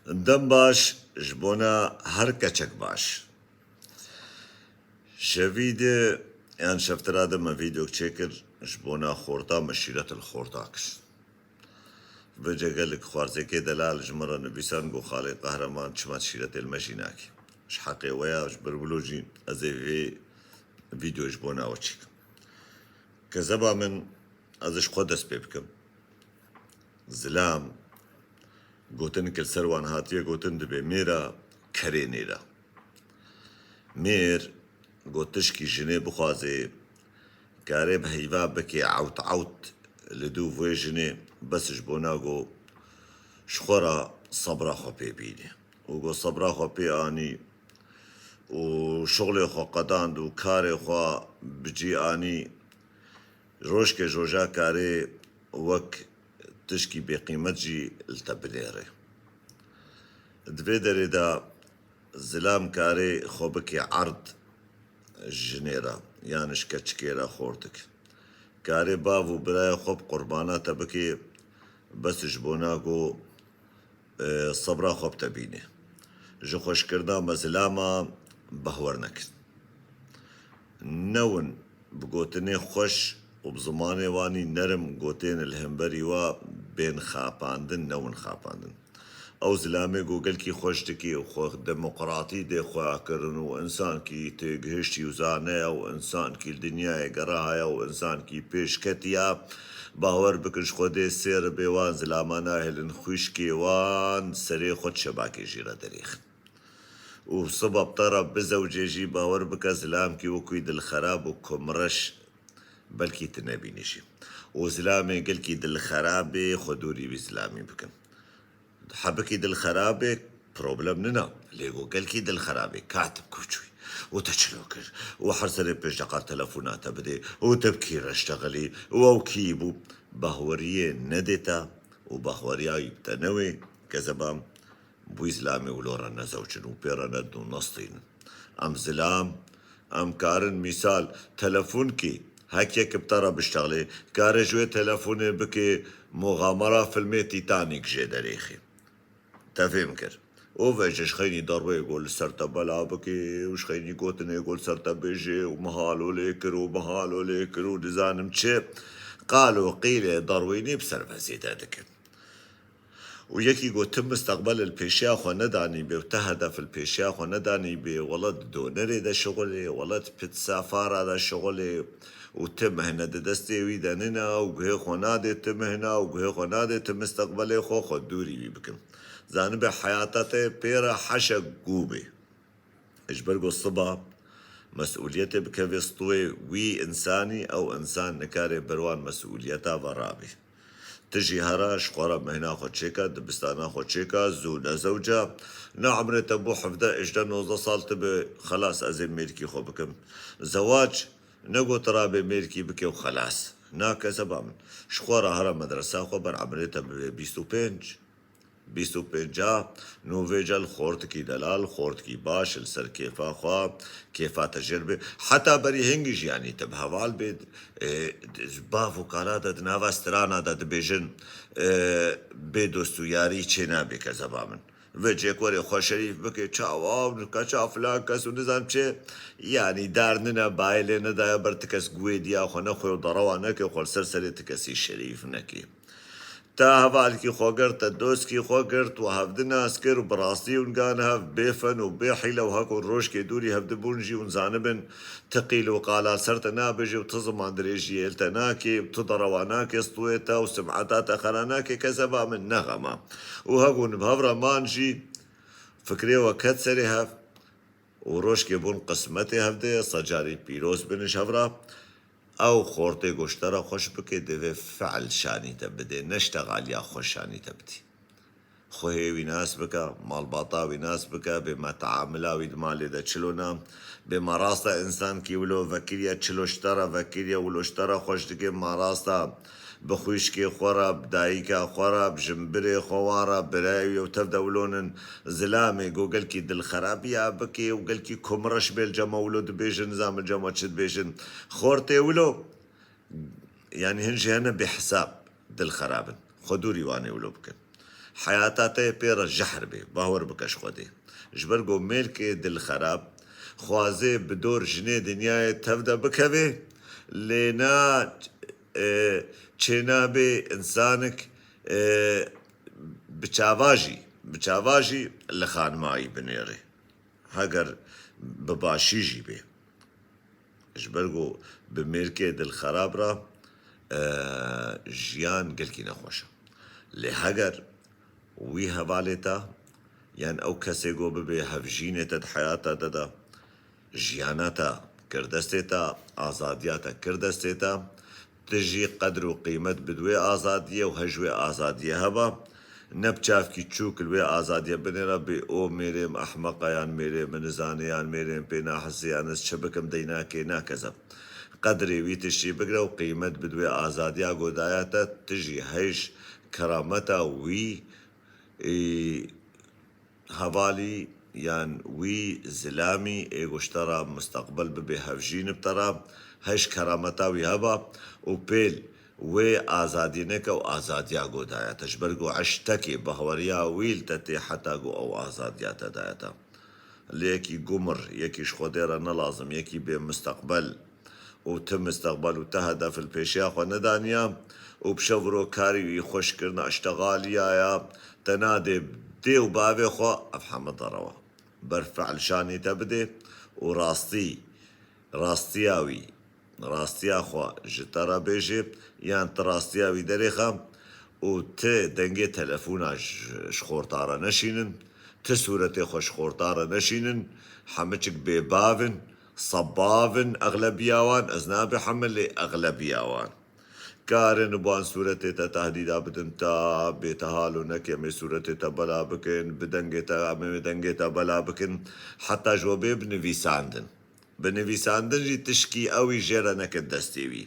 دەم باش ji bona her keçek baş. Şevîdê yan şeftira de me vîdeok çêkir ji bona xorta me şîret li xorta kir. Vê gelek xwarzekê delal ji me re nivîsan got Xalê Qehreman çima şîretê li me jî nakê. Ji heqê we ya ji birbilo jî ez ê vê vîdeo ji bona we çêkim. Kezeba min ez ji xwe dest pê bikim. Zilam gotin ser wan hatiye gotin dibe mêra kerê nêra. Mêr got tişkî jinê bixwaze karê bi heyva bike ewt ewt li dû vê jinê bes ji bona got ji xwe re sebra xwe pê bîne. û got sebra xwe pê anî û şoxlê xwe qedand û karê xwe bicî anî rojkê roja karê wek tişkî bêqîmet jî li te binêre. Di vê derê de zilam karê xwe bike erd jinê re yan ji keçikê re xor dike. Karê bav û biraya xwe bi qurbana te bike bes ji bona got sebra xwe bi te bîne. Ji xweşkirina me zilama behwer nekin. Newin bi gotinê xweş û bi zimanê wanî nerim gotên li hemberî we bên xapandin newin xapandin. Ew zilamê got gelkî xweş dikê û xwe demokratî dê xweha kirin û insankî tê gihiştî û zaneya û insankî li dinyayê gera heye û insankî pêşketiya bawer bikin ji xwe dê sêr bê wan zilama nahêlin xwîşkê wan serê xwe şebakê jî re derêxin. û siba bi te re bizewcê jî bawer bike zilamkî wekû dilxerab û kumreş belkî tu nebînî jî. û zilamê gelkî dilxerabê xwe dûrî wî zilamî bikin. Hebikî dilxerabê problem nina. Lê got gelkî dilxerabê katib koçûyî û te çilo kir û her serê pêşnexad telefona te bidê û te bikî reştexelî û ew kî bû behweriyê nedê te û behweriyayî bi te newê kezeba bûyî zilamê wilo re nezewçin û pê re nedin û nestînin. Em zilam em karin mîsal telefonkî hekek bi te re biştexilê kare ji wê telefonê bike muxamera filmê Tîtanîk jê derêxî. Te fêm kir. û vêje ji xeynî derweyê got li ser te bela bike û ji xeynî gotinê got li ser te bêje û mihal olê kir û mihal olê kir û dizanim çi qal û qîlê derwînî bi ser vezê de dikin. û yekî got tim misteqbelê li pêşiya xwe nedanî bê û te hedef li pêşiya xwe nedanî bê wele di donerê de şixulê wele di pîtsa fara de şixulê û tu mihne di destê wî de nina û guhê xwe nadê tu mihna û guhê xwe nadê tu misteqbelê xwe dûrî wî bikin. Zanibê heyata te pê re heşek gû bê. Ji ber got siba mesuliyetê bikeve stûyê wî insanî ew insan nikare ber wan mesuliyeta ve rabê. Tu jî hera ji xwe re mehna xwe çêka dibistana xwe çêka zû nezewca ne emirê te bû 17-19 sal tu bê xelas ez ê mêrkî xwe bikim. Zewac ne got rabê mêrkî bike û xelas. Na kezeba min. Ji xwe re here medresa xwe ber emirê te bibe 25. 25 نوڤێجە خۆرتکی دەلال خۆرتکی باش li ser kêfa xwe kêfa te jêr bê heta berî hingî jiyanî te bi heval bê bav û kara de di nava strana de dibêjin bê dost û yarî çê nabe kezeba min. Vê cêkwerê xwe şerîf bike çawa kaça filan kes û nizam çê yanî dar nine bayê nedaye ber ti kes guhê diya xwe nexwe û derewa neke xwe li ser serê ti kesî şerîf nekê. Te hevalekî xwe girt te dostkî xwe girt û hevdin nas kir û bi rastî hûn gan hev bêfen û bê hîle û hek û rojkê dûrî hevdibûn jî hûn zanibin ti qîl û qala ser te nabêje û ti ziman dirêjî hêl te nakê tu derewa nakê stûyê te û simeta te xera nakê kezeba min nexema. û hek hûn bi hev re man jî fikrê we ket serê hev û rojkê bûn qismetê hevdê secarî pîroz bin ji hev re ew xortê goşte re xweş bike divê feil şanî te bidê ne ştegaliya xwe şanî te bidî. Xwehê wî nas bike malbata wî nas bike bê me teamila wî di malê de çilo na bê me rasta insankî wilo vekiriya çilo ji te re vekiriya wilo ji te re xweş dike me rasta bi xwîşkê xwe re bi dayîka xwe re bi jimbirê xwe wan re birayê û tev de wilonin zilamê got gelkî dilxerabiya bike û gelkî kumreş bê li cema wilo dibêjin nizam li cema çi dibêjin xortê wilo yanî hin jî hene bêhisab dilxerabin xwe dûrî wanê wilo bikin. حياتاته بيرا جحر بي باور بكش خودي جبرگو ملك دل خراب خوازي بدور جنيه دنياي تبدا بكبي لنا چنابي انسانك بچاواجي لخان ماي بنيري هاگر بباشيجي بي جبرگو بملكي دل خراب را جيان قلكي نخوشا لهاگر وی هەواڵێتە یان ئەو کەسێک گۆ ببێ هەڤژینێتە حیاتە دەدا ژیانەتە کردەستێتە ئازادیاتە کردەستێتە تژی قەدر و قیمەت بدوێ ئازادیە و هەژوێ ئازادیە هەبە نەبچافکی چووک لێ ئازادیە بنێرە بێ ئۆ مێرێم ئەحمەقەیان مێرێ منزانەیان مێرێن پێ ناحەزیانس چ بکەم دەیناکێ ناکەزە قەدرێوی تشتی بگرە و قیمەت بدوێ ئازادیا گۆدایەتە تژی هەیش کەرامەتە وی هەواڵی یان وی زلامی ئێگوشتەرە مستەقبل ببێ هەڤژین بتەرە هەش کەرامەتاوی هەبە و پێل وێ ئازادینەکە و ئازادیا گۆدایەتە ژبەرگ و عەشتەکێ بە هەوەریا ویلتە تێ حەتاگو ئەو ئازادیاتەدایەتە لە یەکی گومڕ یەکیش خۆدێرە نەلازم یەکی بێ مستەقبل و تە مستەقبل و تە هەدەفل پێشیا خۆ نەدانیا و پشە ڤرۆ کاری خۆشکردنە ئەشتەغالیایە تەنادێ دێ و باوێ خۆ ئەفحەمە دەڕەوە بەرفعلشانی تە بدێ و ڕاستیاوی ڕاستیا خۆ ji te re bêjê yan tu rastiya wî derê xe û ti dengê telefona ji xortara neşînin ti sûretê xwe ji xortara neşînin hemûçik bêbav in sebav in eغlebiya wan ez nabihemil lê eغlebiya wan karin wan sûretê te tehdîda bidin ta bêtehal û nekemê sûretê te bela bikin bi dengê te emê dengê te bela bikin heta ji we bê binivîsandin بنویساندن جی تشکی ئەوی ژێرە نەکرد دەستێوی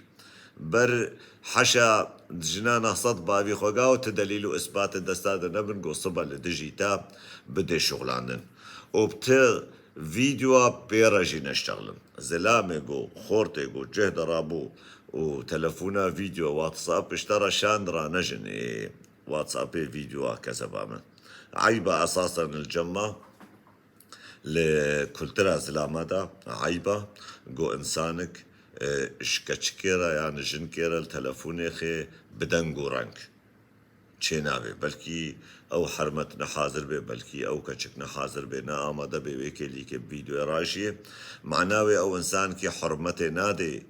بەر حەشا ژنانە سەد باوی خۆگا و تدەلیل و ئیسباتە دەستادە نەبن گۆسەبە لە دژی تا بدێ شوغلاندن ئۆبتە ڤیدیۆ پێڕەژی نەشتەغلن زلامێک و خۆرتێک و جێ دەڕابوو و تەلەفۆنە ڤیدیۆ واتساپ پشتەڕە شاندڕا نەژن واتساپێ ڤیدیۆ کەسە بامن عیبە ئەساسەن الجەمە لكولترا زلامادا عيبة جو إنسانك شكتشكيرا يعني جنكيرا التلفوني خي بدنجو رانك چنابي بلكي أو حرمتنا حاضر بي بلكي أو كتشكنا حاضر بي نا آمادا بي ويكي ليكي فيديو راشي معناوي أو إنسان كي حرمتي نادي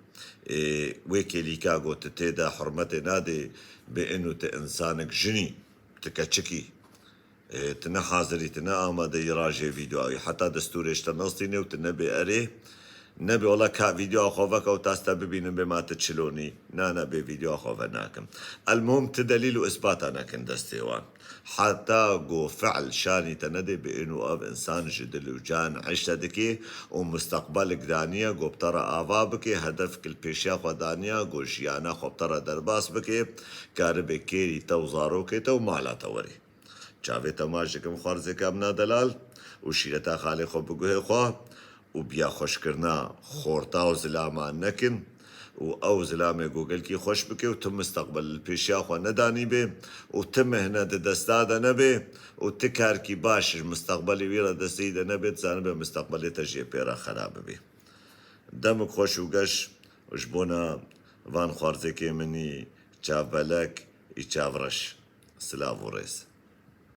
ويكي ليكا جو تتيدا حرمتي نادي بإنو إنسانك جني تكتشكي تنا حاضري تنا آماده يراجع فيديو حتى دستورش تنصيني وتنبي أري نبي والله كا فيديو خوفك أو تاستا ببين بما تتشلوني نا بي فيديو خوفا ناكم المهم تدليل وإثبات أنا كن دستيوان حتى جو فعل شاني تندي بإنه أب إنسان جدل وجان عشت دكي ومستقبلك دانية جو بترى آفا بكي هدفك البيشيا دانية جو جيانا خو بترى درباس بكي كاربي كيري توزاروكي تو مالا توري چاوێ تەماشکم خوارزێکم نادەلال و شیرەتا خاڵێ خۆ بگوهێ خوا و بیا خۆشکردنا خۆرتا و زلامان نەکن و ئەو زلامێ گوگەلکی خۆش بکە و تو مستەقبل پێشیا خۆ نەدانی بێ و تو مهنەتە دەستادە نەبێ و تو کارکی باشش مستەقبلی ویرە دەستیدە نەبێت زانە بێ مستەقبلێتە ژێ پێرە خەراب بێ دەمک خۆش و گەش وش بۆنە وان خوارزێکێ منی چاڤەلەک ئی چاڤڕەش سلااو و ڕێز